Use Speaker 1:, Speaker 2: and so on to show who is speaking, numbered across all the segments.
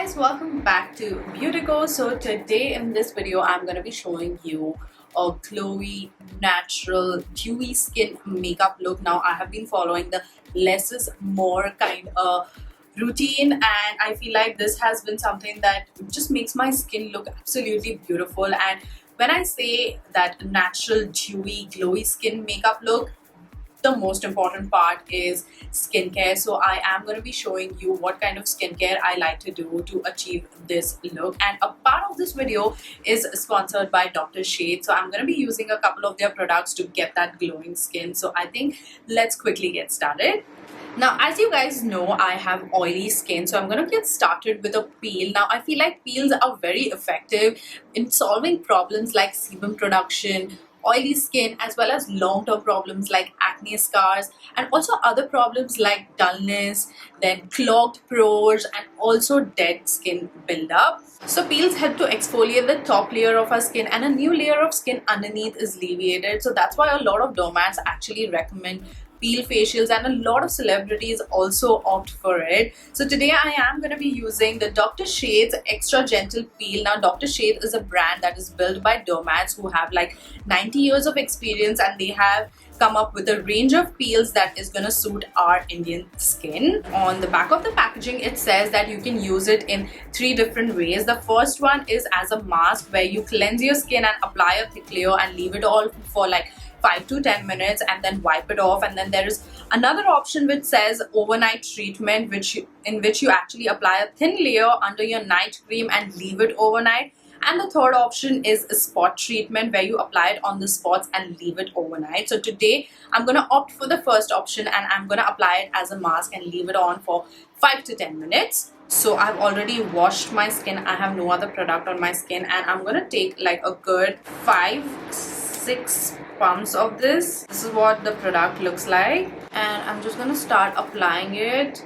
Speaker 1: guys, welcome back to BeautiCo. So today in this video I'm going to be showing you a glowy, natural, dewy skin makeup look. Now I have been following the less is more kind of routine, and I feel like this has been something that just makes my skin look absolutely beautiful. And when I say that natural, dewy, glowy skin makeup look, the most important part is skincare. So I am going to be showing you what kind of skincare I like to do to achieve this look, and a part of this video is sponsored by Dr. Sheth. So I'm going to be using a couple of their products to get that glowing skin. So I think let's quickly get started. Now, as you guys know, I have oily skin, so I'm going to get started with a peel. Now, I feel like peels are very effective in solving problems like sebum production, oily skin, as well as long-term problems like acne scars, and also other problems like dullness, then clogged pores, and also dead skin buildup. So peels help to exfoliate the top layer of our skin, and a new layer of skin underneath is alleviated. So that's why a lot of dermats actually recommend peel facials, and a lot of celebrities also opt for it. So today I am going to be using the Dr. Sheth's Extra Gentle Peel. Now Dr. Sheth is a brand that is built by dermats who have like 90 years of experience, and they have come up with a range of peels that is going to suit our Indian skin. On the back of the packaging it says that you can use it in 3 different ways. The first one is as a mask, where you cleanse your skin and apply a thick layer and leave it all for like 5 to 10 minutes and then wipe it off. And then there is another option which says overnight treatment, in which you actually apply a thin layer under your night cream and leave it overnight. And the third option is a spot treatment, where you apply it on the spots and leave it overnight. So today I'm going to opt for the first option, and I'm going to apply it as a mask and leave it on for 5 to 10 minutes. So I've already washed my skin. I have no other product on my skin, and I'm going to take like a good 5-6 pumps of this. This is what the product looks like, and I'm just going to start applying it.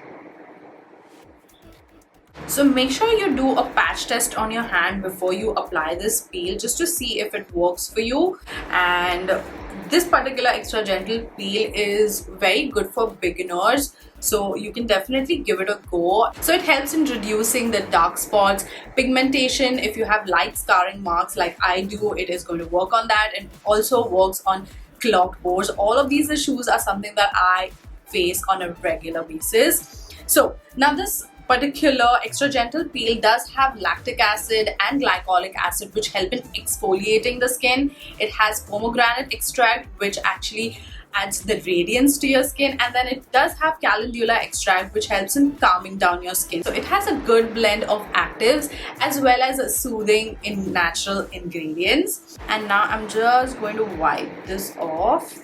Speaker 1: So make sure you do a patch test on your hand before you apply this peel, just to see if it works for you. And this particular extra gentle peel is very good for beginners, so you can definitely give it a go. So it helps in reducing the dark spots, pigmentation. If you have light scarring marks like I do, it is going to work on that, and also works on clogged pores. All of these issues are something that I face on a regular basis. So now this particular extra gentle peel does have lactic acid and glycolic acid, which help in exfoliating the skin. It has pomegranate extract, which actually adds the radiance to your skin, and then it does have calendula extract, which helps in calming down your skin. So it has a good blend of actives as well as a soothing in natural ingredients. And now I'm just going to wipe this off.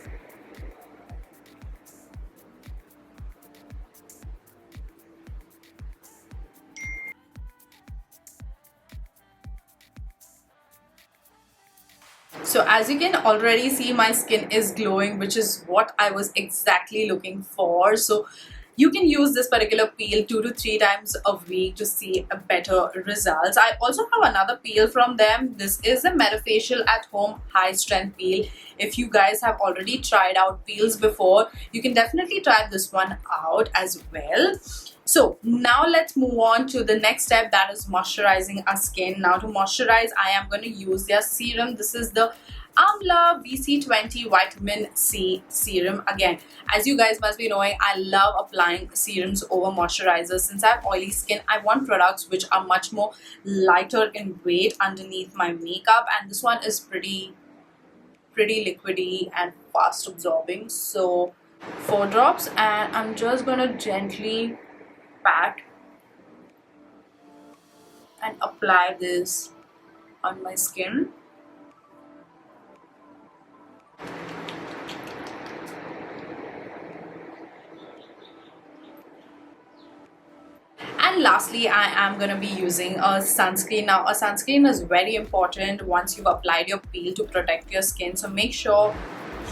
Speaker 1: So as you can already see, my skin is glowing, which is what I was exactly looking for. So you can use this particular peel 2 to 3 times a week to see a better results. I also have another peel from them. This is a Metafacial at home high strength peel. If you guys have already tried out peels before, you can definitely try this one out as well. So now let's move on to the next step, that is moisturizing our skin. Now to moisturize, I am going to use their serum. This is the Amla VC20 Vitamin C Serum. Again, as you guys must be knowing, I love applying serums over moisturizers. Since I have oily skin, I want products which are much more lighter in weight underneath my makeup, and this one is pretty liquidy and fast absorbing. So 4 drops, and I'm just going to gently pat and apply this on my skin. And lastly, I am going to be using a sunscreen. Now a sunscreen is very important once you've applied your peel to protect your skin. So make sure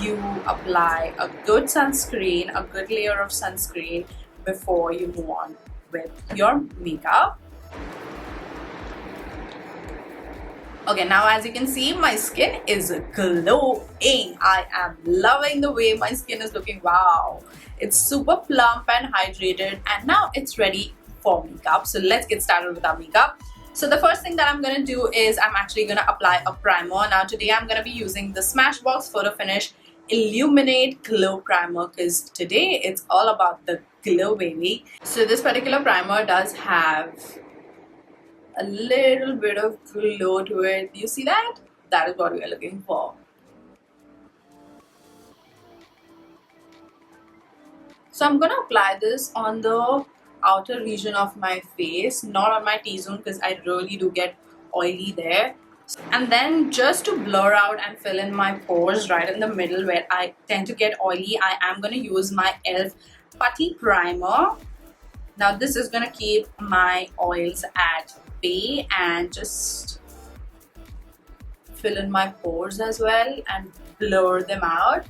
Speaker 1: you apply a good sunscreen, a good layer of sunscreen before you move on with your makeup. Okay, now as you can see, my skin is glowing. I am loving the way my skin is looking. Wow, it's super plump and hydrated, and now it's ready for makeup. So let's get started with our makeup. So the first thing that I'm going to do is I'm actually going to apply a primer. Now today I'm going to be using the Smashbox Photo Finish Illuminate Glow Primer, because today it's all about the glow, baby. So this particular primer does have a little bit of glow to it. You see that? That is what we are looking for. So I'm gonna apply this on the outer region of my face, not on my T-zone, because I really do get oily there. And then just to blur out and fill in my pores right in the middle where I tend to get oily, I am gonna use my e.l.f. Putty primer. Now this is gonna keep my oils at bay and just fill in my pores as well and blur them out.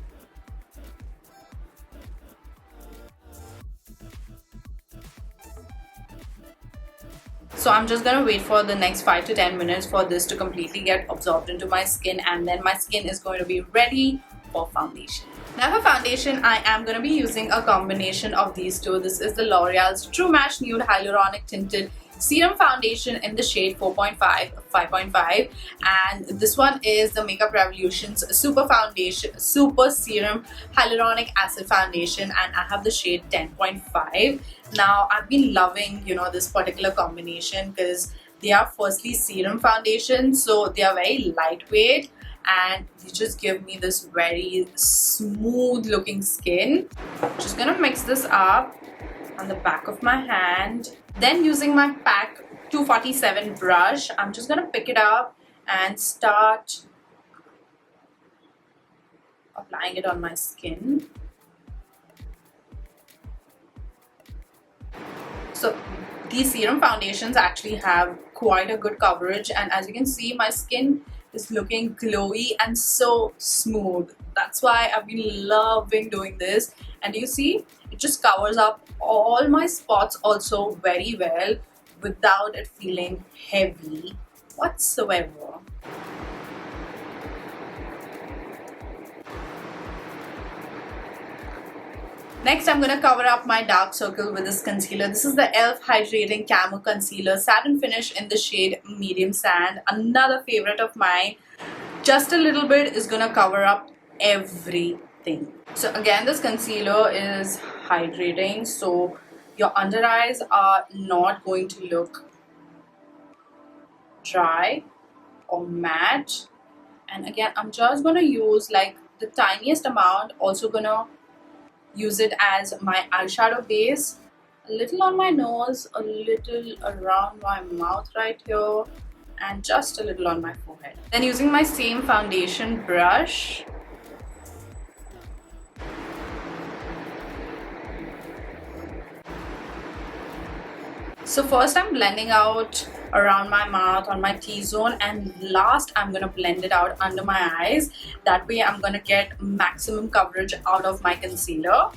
Speaker 1: So I'm just gonna wait for the next 5 to 10 minutes for this to completely get absorbed into my skin, and then my skin is going to be ready for foundation. Now for foundation, I am going to be using a combination of these two. This is the L'Oreal's True Match Nude Hyaluronic Tinted Serum Foundation in the shade 5.5, and this one is the Makeup Revolution's Super Serum Hyaluronic Acid Foundation, and I have the shade 10.5. Now I've been loving, this particular combination because they are firstly serum foundation, so they are very lightweight and they just give me this very smooth looking skin. Just gonna mix this up on the back of my hand. Then using my PAC 247 brush, I'm just gonna pick it up and start applying it on my skin. So these serum foundations actually have quite a good coverage, and as you can see, my skin is looking glowy and so smooth. That's why I've been loving doing this. And you see, it just covers up all my spots also very well without it feeling heavy whatsoever. Next, I'm going to cover up my dark circle with this concealer. This is the e.l.f. Hydrating Camo Concealer, satin finish in the shade Medium Sand. Another favorite of mine. Just a little bit is going to cover up everything. So again, this concealer is hydrating, so your under eyes are not going to look dry or matte. And again, I'm just going to use like the tiniest amount, also going to use it as my eyeshadow base, a little on my nose, a little around my mouth right here, and just a little on my forehead. Then using my same foundation brush, so first I'm blending out around my mouth on my T-zone, and last I'm gonna blend it out under my eyes. That way I'm gonna get maximum coverage out of my concealer.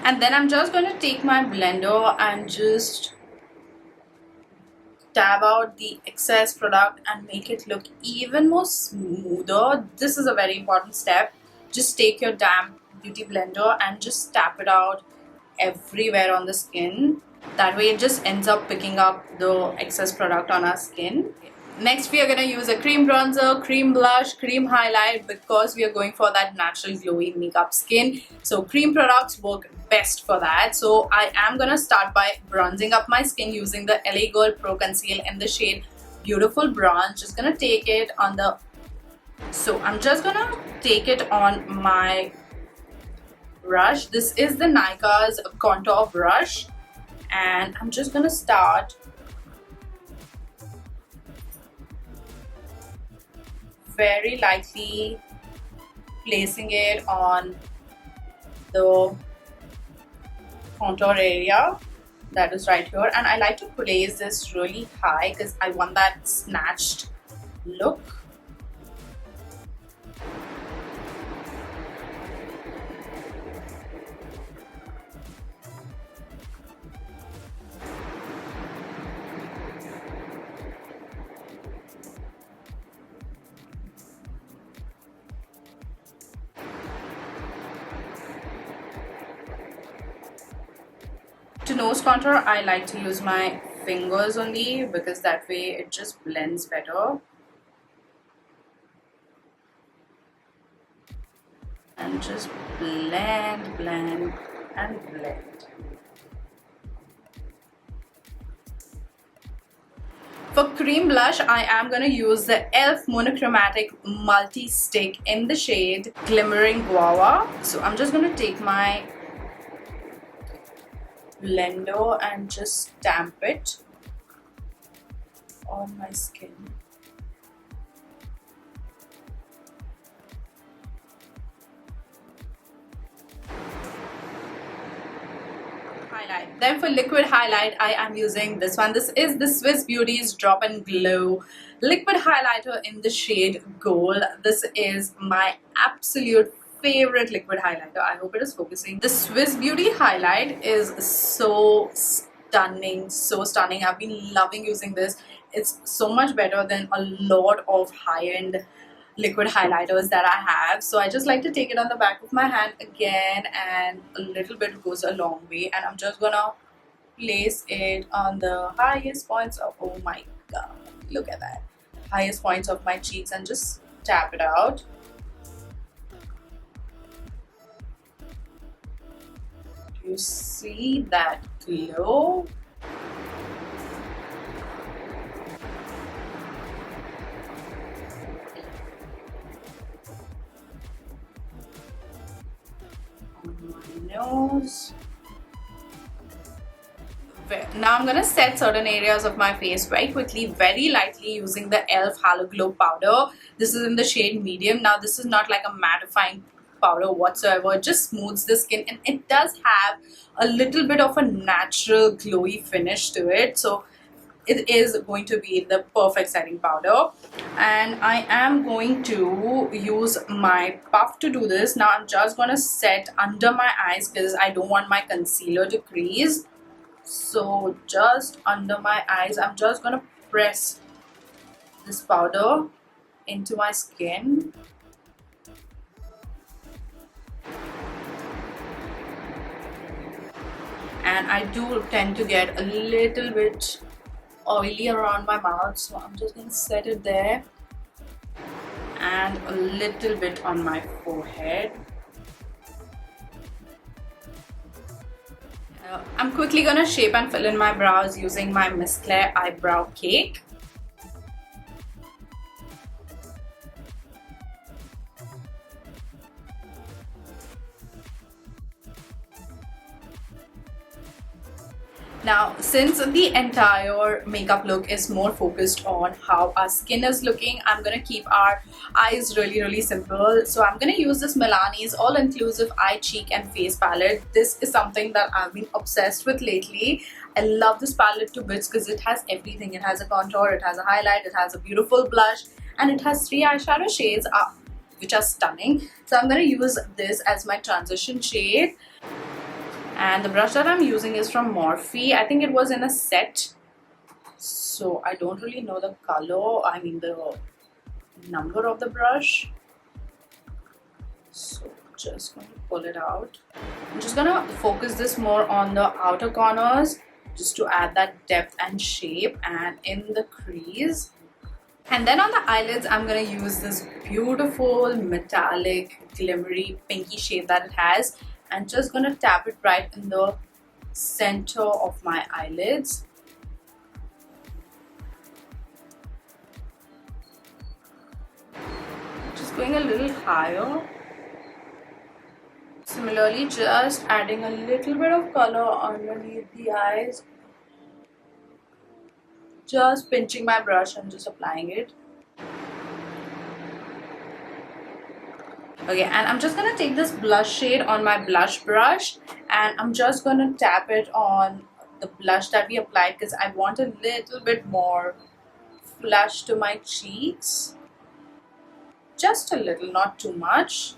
Speaker 1: And then I'm just gonna take my blender and just dab out the excess product and make it look even more smoother. This is a very important step. Just take your damp beauty blender and just tap it out everywhere on the skin. That way it just ends up picking up the excess product on our skin. Next, we are going to use a cream bronzer, cream blush, cream highlight, because we are going for that natural glowy makeup skin. So cream products work best for that. So I am going to start by bronzing up my skin using the LA Girl Pro Conceal in the shade Beautiful Bronze. Just going to take it on the... So I'm just going to take it on my brush. This is the Nykaa's contour brush. And I'm just going to start very lightly placing it on the contour area that is right here, and I like to place this really high because I want that snatched look. nose contour, I like to use my fingers only because that way it just blends better. And just blend, blend, and blend. For cream blush, I am going to use the e.l.f. Monochromatic Multi-Stick in the shade Glimmering Guava. So I'm just going to take my blender and just stamp it on my skin. Highlight. Then for liquid highlight, I am using this one. This is the Swiss Beauty's Drop and Glow liquid highlighter in the shade Gold. This is my absolute favorite liquid highlighter. I hope it is focusing. The Swiss Beauty highlight is so stunning, so stunning. I've been loving using this. It's so much better than a lot of high-end liquid highlighters that I have. So I just like to take it on the back of my hand again, and a little bit goes a long way. And I'm just gonna place it on the highest points of, oh my god, look at that, highest points of my cheeks, and just tap it out. Do you see that glow? Nose. Now I'm going to set certain areas of my face very quickly, very lightly, using the e.l.f. Halo Glow powder. This is in the shade medium. Now this is not like a mattifying powder whatsoever. It just smooths the skin, and it does have a little bit of a natural glowy finish to it. So it is going to be the perfect setting powder. And I am going to use my puff to do this. Now I'm just going to set under my eyes because I don't want my concealer to crease. So just under my eyes, I'm just going to press this powder into my skin. And I do tend to get a little bit oily around my mouth, so I'm just going to set it there, and a little bit on my forehead. I'm quickly going to shape and fill in my brows using my Miss Claire eyebrow cake. Now, since the entire makeup look is more focused on how our skin is looking, I'm going to keep our eyes really simple. So I'm going to use this Milani's all-inclusive eye, cheek and face palette. This is something that I've been obsessed with lately. I love this palette to bits because it has everything. It has a contour, it has a highlight, it has a beautiful blush, and it has 3 eyeshadow shades which are stunning. So I'm going to use this as my transition shade. And the brush that I'm using is from Morphe. I think it was in a set, so I don't really know the color, I mean the number of the brush. So just going to pull it out. I'm just going to focus this more on the outer corners just to add that depth and shape, and in the crease. And then on the eyelids, I'm going to use this beautiful metallic glimmery pinky shade that it has, and just going to tap it right in the center of my eyelids. Just going a little higher. Similarly, just adding a little bit of color underneath the eyes. Just pinching my brush and just applying it. Okay, and I'm just going to take this blush shade on my blush brush, and I'm just going to tap it on the blush that we applied because I want a little bit more flush to my cheeks. Just a little, not too much.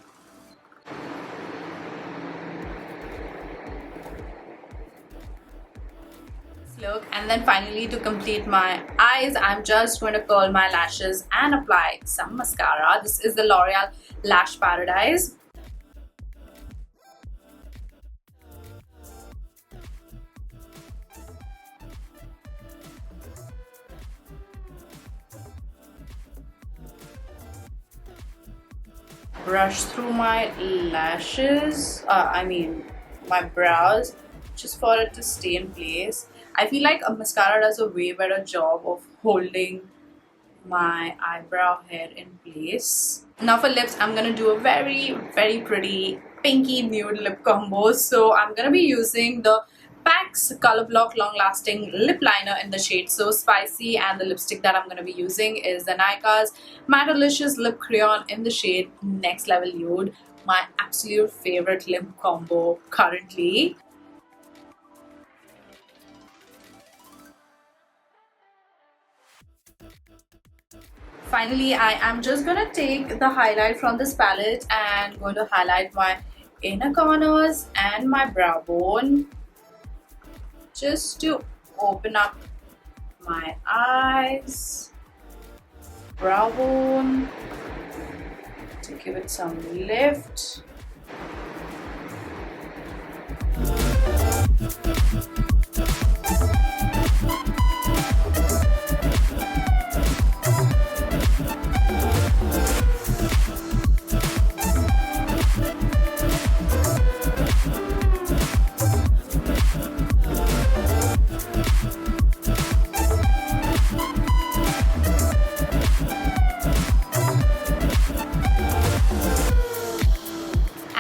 Speaker 1: Look, and then finally, to complete my eyes, I'm just going to curl my lashes and apply some mascara. This is the L'Oreal Lash Paradise. brush through my lashes, my brows, just for it to stay in place. I feel like a mascara does a way better job of holding my eyebrow hair in place. Now for lips, I'm gonna do a very pretty pinky nude lip combo. So I'm gonna be using the PAX Colorlock Long Lasting Lip Liner in the shade So Spicy, and the lipstick that I'm going to be using is the Nykaa's Matte-illicious Lip Crayon in the shade Next Level Nude, my absolute favorite lip combo currently. Finally, I am just going to take the highlight from this palette and going to highlight my inner corners and my brow bone, just to open up my eyes, brow bone, to give it some lift.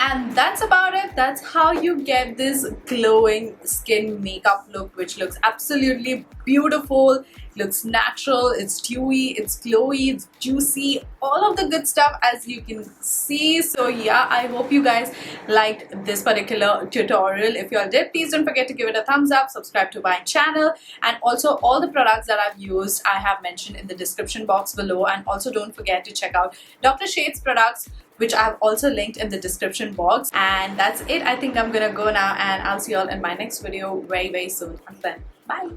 Speaker 1: And that's about it. That's how you get this glowing skin makeup look, which looks absolutely beautiful. Looks natural, it's dewy, it's glowy, it's juicy, all of the good stuff, as you can see. So yeah, I hope you guys liked this particular tutorial. If you all did, please don't forget to give it a thumbs up, subscribe to my channel, and also all the products that I've used I have mentioned in the description box below. And also don't forget to check out Dr. Sheth's products, which I have also linked in the description box. And that's it. I think I'm gonna go now, and I'll see you all in my next video very soon. Until then, bye.